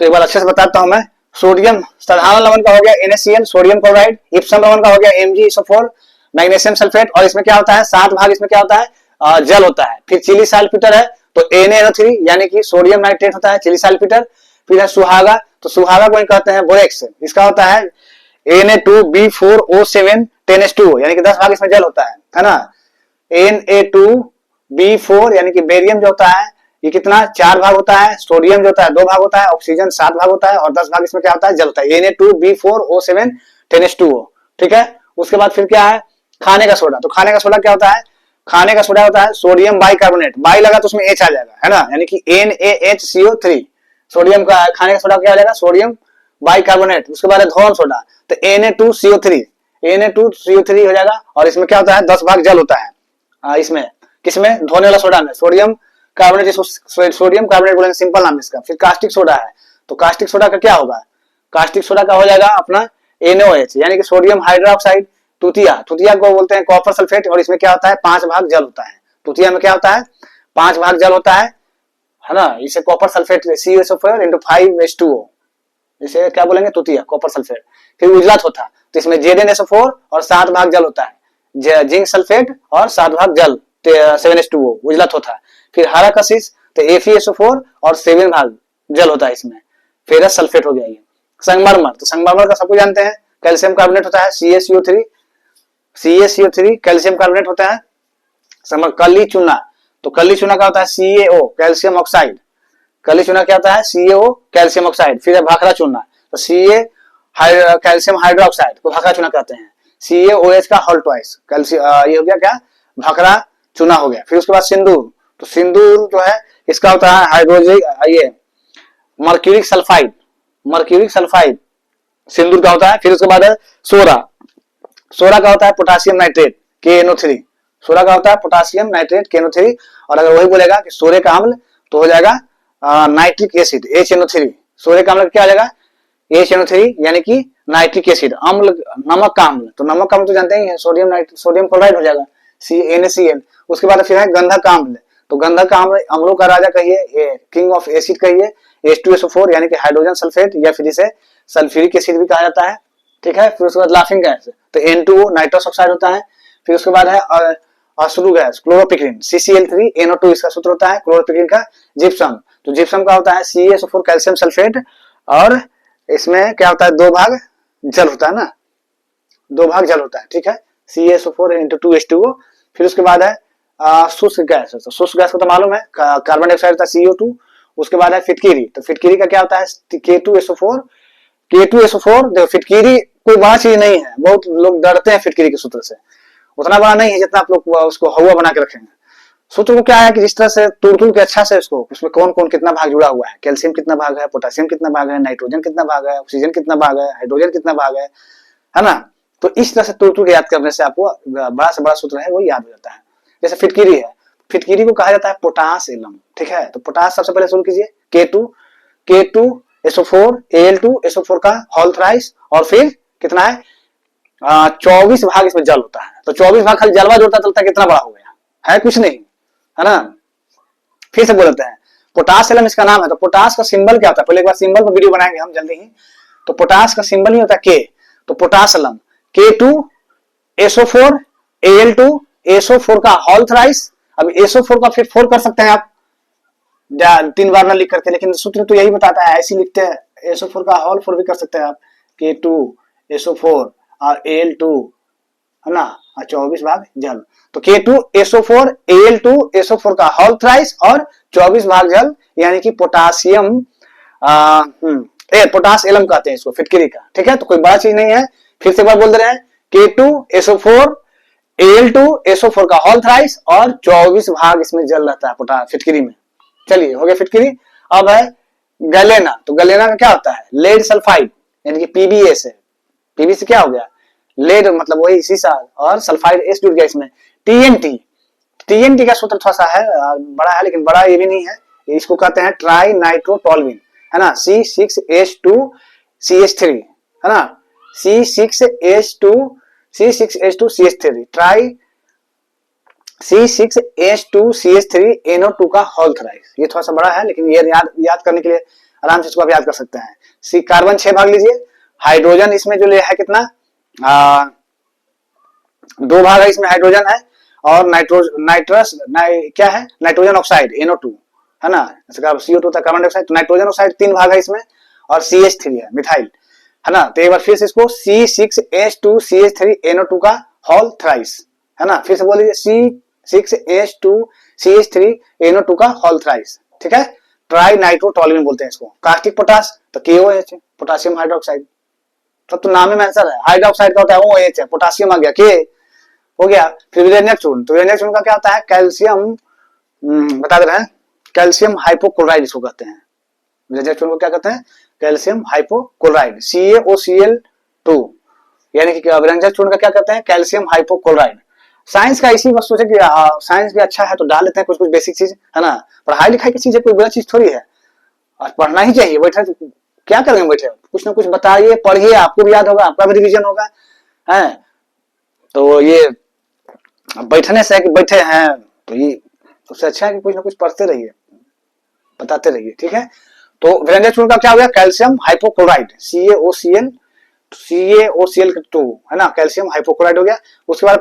तो एक बार अच्छे से बताता हूं मैं। सोडियम साधारण लवण का हो गया NaCl सोडियम क्लोराइड, इप्सम लवण का हो गया Mg, मैग्नीशियम सल्फेट, और इसमें क्या होता है 7 भाग इसमें क्या होता है जल होता है। फिर चिली सल्फिटर है तो NaNO3 यानी कि सोडियम नाइट्रेट होता है चिली सल्फिटर। फिर है सुहागा, तो सुहागा को कहते हैं बोरेक्स, इसका होता है Na2B4O7 10H2O यानी कि 10 भाग इसमें जल होता है ना। Na2B4 यानी कि बेरियम जो होता है ये कितना 4 भाग होता है, सोडियम जो होता है 2 भाग होता है, ऑक्सीजन 7 भाग होता है और 10 भाग इसमें क्या होता है जल होता है Na2B4O7 10H2O। ठीक है, उसके बाद फिर क्या है खाने का सोडा। तो खाने का सोडा क्या होता है, खाने का सोडा होता है सोडियम बाइकार्बोनेट, बाई लगा तो उसमें H आ जाएगा है ना, यानी कि NaHCO3 सोडियम का खाने का सोडा क्या हो जाएगा सोडियम बाइकार्बोनेट। उसके बाद है धोन सोडा तो Na2CO3 हो जाएगा और इसमें क्या होता है 10 भाग जल होता है इसमें किसमें धोने वाला सोडा में सोडियम कार्बोनेट, सोडियम कार्बोनेट बोलेंगे सिंपल नाम इसका। फिर कास्टिक सोडा है तो कास्टिक सोडा का क्या होगा, कास्टिक सोडा का हो जाएगा अपना NaOH यानी कि सोडियम हाइड्रोक्साइड। तुतिया को बोलते हैं कॉपर सल्फेट और इसमें क्या होता है 5 भाग जल होता है। तुतिया में क्या होता है 5 भाग जल होता है ना, इसे copper sulphate CuSO4 into 5H2O इसे क्या बोलेंगे तुतिया कॉपर सल्फेट। फिर उजला थोथा तो इसमें ZnSO4 और 7 भाग जल होता है, जिंक सल्फेट और 7 भाग जल 7H2O उजला थोथा। फिर हरा कशिश तो FeSO4 और 7 भाग जल होता है इसमें, फेरस सल्फेट हो गया ये। संगमरमर तो संगमरमर का सबको जानते हैं कैल्शियम कार्बोनेट होता है CaCO3 कैल्शियम कार्बोनेट होता है। कली चूना तो कली चूना का होता है CaO कैल्शियम ऑक्साइड, कली चूना क्या होता है CaO कैल्शियम ऑक्साइड। फिर है भाखड़ा चूना तो Ca कैल्शियम हाइड्रोक्साइड को भाखड़ा चूना कहते हैं, CaOH का होल ट्वाइस कैल्शियम ये हो गया क्या भाखड़ा चूना हो गया। फिर उसके बाद सिंदूर तो सिंदूर जो है इसका होता है हाइड्रोजन ये मर्क्यूरिक सल्फाइड सिंदूर का होता है। फिर उसके बाद है सोरा का होता है पोटासियम नाइट्रेट KNO3, सोरा का होता है पोटासियम नाइट्रेट KNO3। और अगर वही बोलेगा कि सोरे का अम्ल तो हो जाएगा नाइट्रिक एसिड HNO3, सोरे का अम्ल क्या हो जाएगा HNO3 यानी कि नाइट्रिक एसिड। अम्ल नमक का अम्ल तो नमक का अम्ल तो जानते ही सोडियम क्लोराइड हो जाएगा NaCl। उसके बाद फिर है गंधक का अम्ल तो गंधक का अम्ल अम्लों का राजा कहिए किंग ऑफ एसिड कहिए H2SO4 यानी कि हाइड्रोजन सल्फेट या फिर इसे सल्फ्यूरिक एसिड भी कहा जाता है। ठीक है, फिर उसके बाद लाफिंग गैस तो N2O नाइट्रस ऑक्साइड होता है। फिर उसके बाद है अश्रु गैस क्लोरोपिक्रिन CCl3NO2 इसका सूत्र होता है क्लोरोपिक्रिन का। जिप्सम तो जिप्सम का होता है CaSO4 कैल्शियम सल्फेट और इसमें क्या होता है 2 भाग जल होता है ना, 2 भाग जल होता है। ठीक है, CaSO4 into 2H2O। फिर उसके बाद है शुष्क गैस तो शुष्क गैस को तो मालूम है कार्बन डाइऑक्साइड होता है CO2। उसके बाद है फिटकिरी तो फिटकिरी का क्या होता है K2SO4 देखो फिटकिरी कोई बड़ा चीज नहीं है, बहुत लोग डरते हैं फिटकिरी के सूत्र से, उतना बड़ा नहीं है जितना आप लोग उसको हवा बना के रखेंगे। सूत्र को क्या है कि जिस तरह से तोड़ के अच्छा से उसको उसमें कौन कौन कितना भाग जुड़ा हुआ है, कैल्शियम कितना भाग है, पोटेशियम कितना भाग है, नाइट्रोजन कितना भाग है, ऑक्सीजन कितना भाग है, हाइड्रोजन कितना भाग है ना। तो इस तरह से तोड़ के याद करने से आपको बड़ा से बड़ा सूत्र है वो याद हो जाता है। जैसे फिटकिरी है, फिटकिरी को कहा जाता है पोटास एलम। ठीक है, तो पोटास सबसे पहले शुरू कीजिए K2SO4 Al2SO4 का होल थ्राइस और फिर कितना है 24 भाग इसमें जल होता है। तो 24 भाग खाली जलवा जोड़ता चलता कितना बड़ा हो गया है, कुछ नहीं है ना। फिर से बोलते हैं पोटास एलम इसका नाम है। तो पोटास का सिंबल क्या होता है, पहले एक बार सिंबल पर वीडियो बनाएंगे हम जल्दी ही। तो पोटास का सिंबल ही होता है K, तो पोटास एलम K2SO4 Al2SO4 का होल थ्राइस। अब SO4 का फिर 4 कर सकते हैं आप 3 बार ना लिख करके, लेकिन सूत्र तो यही बताता है ऐसे लिखते हैं। SO4 का होल 4 भी कर सकते हैं आप K2SO4 और Al2 है ना, 24 भाग जल। तो K2SO4 Al2SO4 का होल थ्राइस और 24 भाग जल यानी कि पोटासियम पोटास एलम कहते हैं इसको फिटकिरी का। ठीक है, तो कोई बड़ा चीज नहीं है। फिर से एक बार बोल दे रहे हैं K2SO4 Al2SO4 का होल थ्राइस और 24 भाग इसमें जल रहता है पोटास फिटकिरी में। चलिए हो गया फिटकिरी। अब है गलेना, तो गलेना का क्या होता है लेड सल्फाइड यानी कि PbS है। पीबी से क्या हो गया लेड मतलब वही सीसा और सल्फाइड एस जुड़ गया इसमें। टीएनटी का सूत्र थोड़ा सा है बड़ा है लेकिन बड़ा ये भी नहीं है, इसको कहते हैं ट्राई नाइट्रोटोल्विन है ना C6H2CH3 है ना C6H2CH3 ट्राई C6H2CH3NO2 का होल थ्राइस। ये थोड़ा सा बड़ा है लेकिन ये याद करने के लिए आराम से इसको आप याद कर सकते हैं। सी कार्बन 6 भाग लीजिए, हाइड्रोजन इसमें जो है कितना 2 भाग है, इसमें हाइड्रोजन है, और क्या है नाइट्रोजन ऑक्साइड NO2 है ना, CO2 था कार्बन डाइऑक्साइड, तो नाइट्रोजन ऑक्साइड 3 भाग है इसमें, और CH3 है मिथाइल है ना। तो एक बार फिर से इसको C6H2CH3NO2 का होल थ्राइस है ना, फिर से बोल लीजिए C6H2CH3NO2 का होल थ्राइस, ठीक है। ट्राई नाइट्रोटोलुएन बोलते हैं इसको। कास्टिक पोटास तो KOH पोटासियम हाइड्रोक्साइड, तब तो नाम में आंसर है, हाइड्रोक्साइड का होता है OH है, पोटासियम आ गया K हो गया। फिर विरेनियक चूर्ण, तो विरेनियक चूर्ण का क्या होता है कैल्शियम, बता दे रहे हैं कैल्शियम हाइपोक्लोराइड इसको कहते हैं। विरेनियक चूर्ण को क्या कहते हैं कैल्शियम हाइपोक्लोराइड CaOCl2, यानी कि विरेनियक चूर्ण का क्या कहते हैं कैल्शियम हाइपोक्लोराइड। साइंस का इसी वक्त सोचे कि साइंस भी अच्छा है तो डाल लेते हैं कुछ कुछ बेसिक चीज है ना, पढ़ाई लिखाई की चीज है, कोई बुरा चीज थोड़ी है, और पढ़ना ही चाहिए। बैठे क्या करेंगे, बैठे कुछ ना कुछ बताइए पढ़िए, आपको भी याद होगा, आपका भी रिवीजन होगा है। तो ये बैठने से है कि बैठे हैं, तो ये उससे अच्छा है कि कुछ ना कुछ पढ़ते रहिए, बताते रहिए, ठीक है। तो विरेनियक चूर्ण का क्या हो गया कैल्शियम हाइपोक्लोराइड CaOCl2 है ना, कैल्शियम हाइपोक्लोराइड हो गया। उसके बाद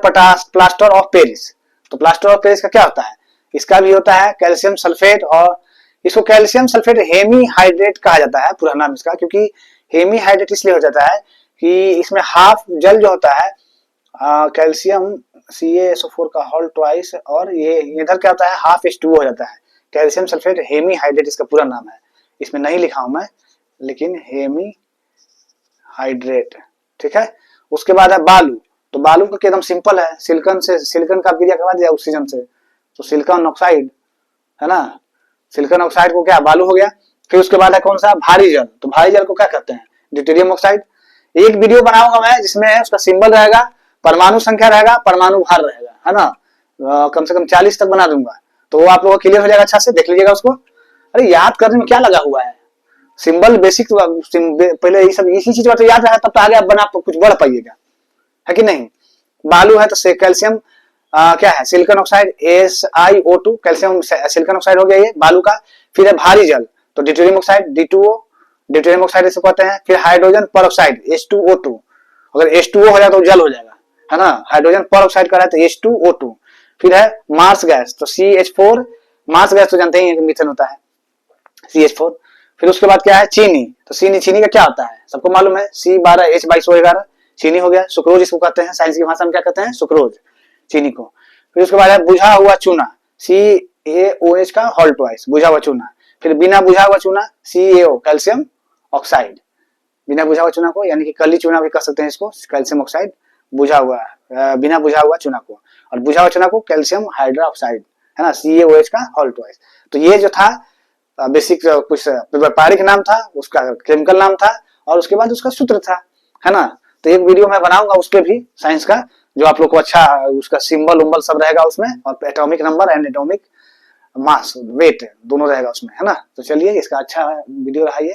प्लास्टर ऑफ पेरिस, तो प्लास्टर ऑफ पेरिस का क्या होता है, इसका भी होता है कैल्शियम सल्फेट, और इसको कैल्शियम सल्फेट हेमीहाइड्रेट कहा जाता है पूरा नाम इसका, क्योंकि हेमीहाइड्रेट इसलिए हो जाता है कि इसमें हाफ जल जो होता है कैल्शियम CaSO4 का होल ट्वाइस, और ये इधर क्या होता है हाफ H2O हो जाता है, कैल्शियम सल्फेट हेमीहाइड्रेट इसका पूरा नाम है, इसमें नहीं लिखा हूं मैं, लेकिन हेमीहाइड्रेट, ठीक है। उसके बाद है बालू, तो बालू का एकदम सिंपल है, सिलिकॉन का क्रिया करवा दिया ऑक्सीजन से, तो सिलिकॉन ऑक्साइड है ना, सिलिकॉन ऑक्साइड को क्या बालू हो गया। फिर उसके बाद है कौन सा भारी जल, तो भारी जल को क्या कहते हैं ड्यूटेरियम ऑक्साइड। एक वीडियो बनाऊंगा मैं जिसमें उसका सिंबल रहेगा, परमाणु संख्या रहेगा, परमाणु भार रहेगा है ना, कम से कम 40 तक बना दूंगा, तो वो आप लोगों को क्लियर हो जाएगा, अच्छा से देख लीजिएगा उसको। अरे याद करने में क्या लगा हुआ है, सिंबल बेसिक पहले ये सब इसी चीज तो याद रहा, तब तो आगे आप बना कुछ बढ़ पाइएगा, है कि नहीं। बालू है तो कैल्शियम क्या है silicon oxide SiO2, calcium silicon oxide हो गया ये बालू का। फिर है भारी जल, तो deuterium oxide D2O, deuterium oxide इसे कहते हैं। फिर हाइड्रोजन परऑक्साइड H2O2, अगर H2O हो जाए तो जल हो जाएगा है ना, हाइड्रोजन परऑक्साइड का है तो H2O2। फिर है मार्स गैस, तो CH4, मार्स गैस तो जानते ही हैं कि मीथेन होता है CH4। फिर उसके बाद क्या है चीनी, तो चीनी का क्या होता है सबको मालूम है C12H22O11 चीनी हो गया। सुक्रोज इसको कहते हैं, साइंस की भाषा में क्या कहते हैं सुक्रोज चीनी को। फिर उसके बाद है बुझा हुआ चूना CaOH का होल ट्वाइस बुझा हुआ चूना। फिर बिना बुझा हुआ चूना CaO कैल्शियम ऑक्साइड, बिना बुझा हुआ चूना को यानी कि कली चूना भी कह सकते हैं इसको, कैल्शियम ऑक्साइड बुझा हुआ बिना बुझा हुआ चूना को, और बुझा हुआ चूना को कैल्शियम हाइड्रोक्साइड है ना CaOH का होल ट्वाइस। तो ये जो था बेसिक कुछ व्यापारिक नाम था, उसका केमिकल नाम था, और उसके बाद उसका सूत्र था है ना। तो एक वीडियो मैं बनाऊंगा उस पर भी साइंस का, जो आप लोग को अच्छा उसका सिंबल उम्बल सब रहेगा उसमें, और atomic number and atomic mass weight दोनों रहेगा उसमें है ना। तो चलिए इसका अच्छा वीडियो रहा ये।